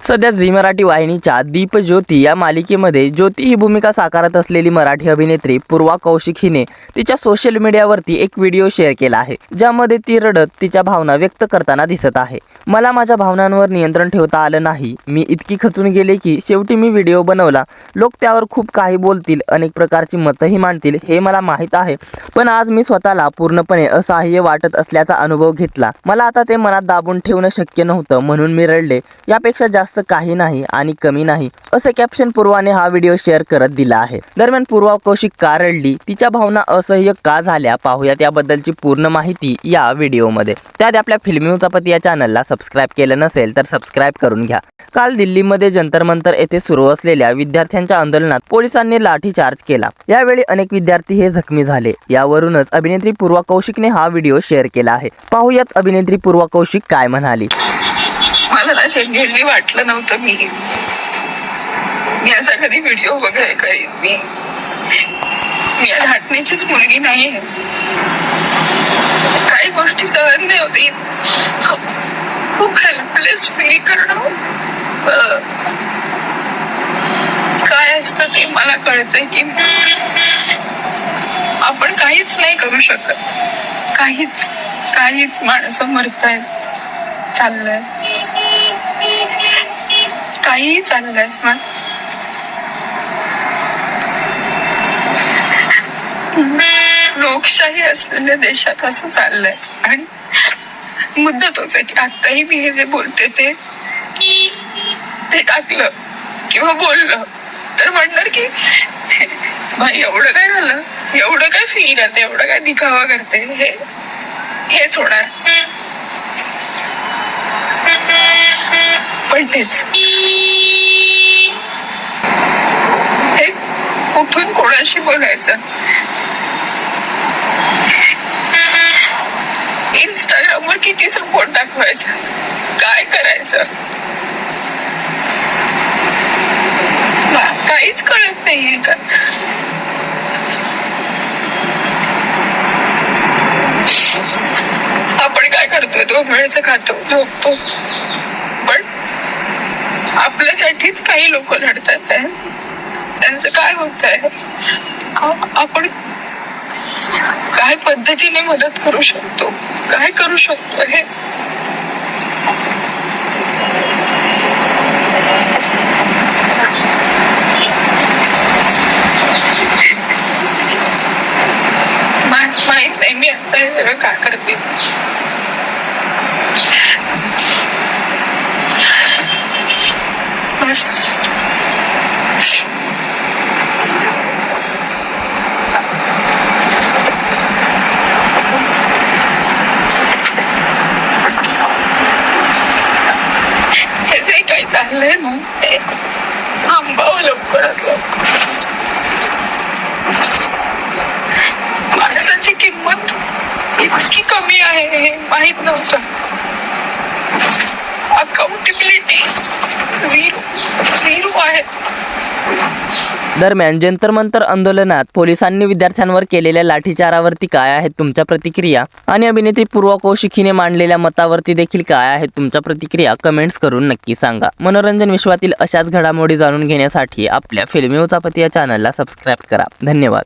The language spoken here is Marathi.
सध्या झी मराठी वाहिनीच्या दीपज्योती या मालिकेमध्ये ज्योती ही भूमिका साकारत असलेली मराठी अभिनेत्री पूर्वा कौशिक हिने तिच्या सोशल मीडियावरती एक व्हिडिओ शेअर केला आहे, ज्यामध्ये ती रडत तिच्या भावना व्यक्त करताना दिसत आहे। मला माझ्या भावनांवर नियंत्रण ठेवता आलं नाही, मी इतकी खचून गेले की शेवटी मी व्हिडिओ बनवला। लोक त्यावर खूप काही बोलतील, अनेक प्रकारची मतही मांडतील, हे मला माहीत आहे, पण आज मी स्वतःला पूर्णपणे असहाय्य वाटत असल्याचा अनुभव घेतला। मला आता ते मनात दाबून ठेवणं शक्य नव्हतं, म्हणून मी रडले। यापेक्षा जास्त काही नाही आणि कमी नाही, असे कॅप्शन पूर्वाने हा व्हिडिओ शेअर करत दिला आहे। दरम्यान पूर्वा कौशिक का रडली, तिच्या भावना असह्य का झाल्या, पाहूयात याबद्दलची पूर्ण माहिती या व्हिडिओमध्ये। त्यात आपल्या फिल्मी उचापती या चॅनलला सबस्क्राइब केलं नसेल तर सबस्क्राइब करून घ्या। काल दिल्लीमध्ये जंतर मंतर येथे सुरू असलेल्या विद्यार्थ्यांच्या आंदोलनात पोलिसांनी लाठीचार्ज केला। यावेळी अनेक विद्यार्थी हे जखमी झाले। यावरूनच अभिनेत्री पूर्वा कौशिकने हा व्हिडिओ शेअर केला आहे। पाहूयात अभिनेत्री पूर्वा कौशिक काय म्हणाली। मला ना जेन्युइनली वाटलं नव्हतं मी असा कधी व्हिडिओ बघाय काही मी आज हटण्याचीच मुलगी नाही आहे। काही गोष्टी सहन नाही होती, खूप हेल्पलेस फील करणं काय असतं ते मला कळतंय की आपण काहीच नाही करू शकत। काहीच माणसं मरतायत, चाललंय काही चाललंय। लोकशाही असलेल्या देशात असं चाललंय आणि मुद्दा तोच आहे की आताही मी हे जे बोलते ते टाकलं किंवा बोललं तर म्हणणार की भाई एवढं काय झालं, एवढं काय फील करते, एवढं काय दिखावा करते, हेच होणार। पण तेच हे कुठून कोणाशी बोलायचं, इंस्टाग्रामवर किती सपोर्ट दाखवायचा, काय करायचं, काहीच कळत नाहीये का। आपण काय करतोय, 2 वेळेचं खातो, झोपतो, पण आपल्यासाठीच काही लोक लढतात आहे, त्यांचं काय होत आहे, आपण काय पद्धतीने मदत करू शकतो, काय करू शकतो हे माहित नाही। मी आता हे सगळं का करते, बस हे जे काही चाललंय ना हे थांबावं लवकरात लवकर। माणसाची किंमत इतकी कमी आहे हे माहित नव्हतं। अकाउंटेबिलिटी झिरो आहे। दरम्यान जंतर मंतर आंदोलनात पोलिसांनी विद्यार्थ्यांवर केलेल्या लाठीचारावरती काय आहेत तुमच्या प्रतिक्रिया, आणि अभिनेत्री पूर्वा कौशिक हिने मांडलेल्या मतावरती देखील काय आहेत तुमच्या प्रतिक्रिया, कमेंट्स करून नक्की सांगा। मनोरंजन विश्वातील अशाच घडामोडी जाणून घेण्यासाठी आपल्या फिल्मी उचापती या चॅनलला सबस्क्राइब करा। धन्यवाद।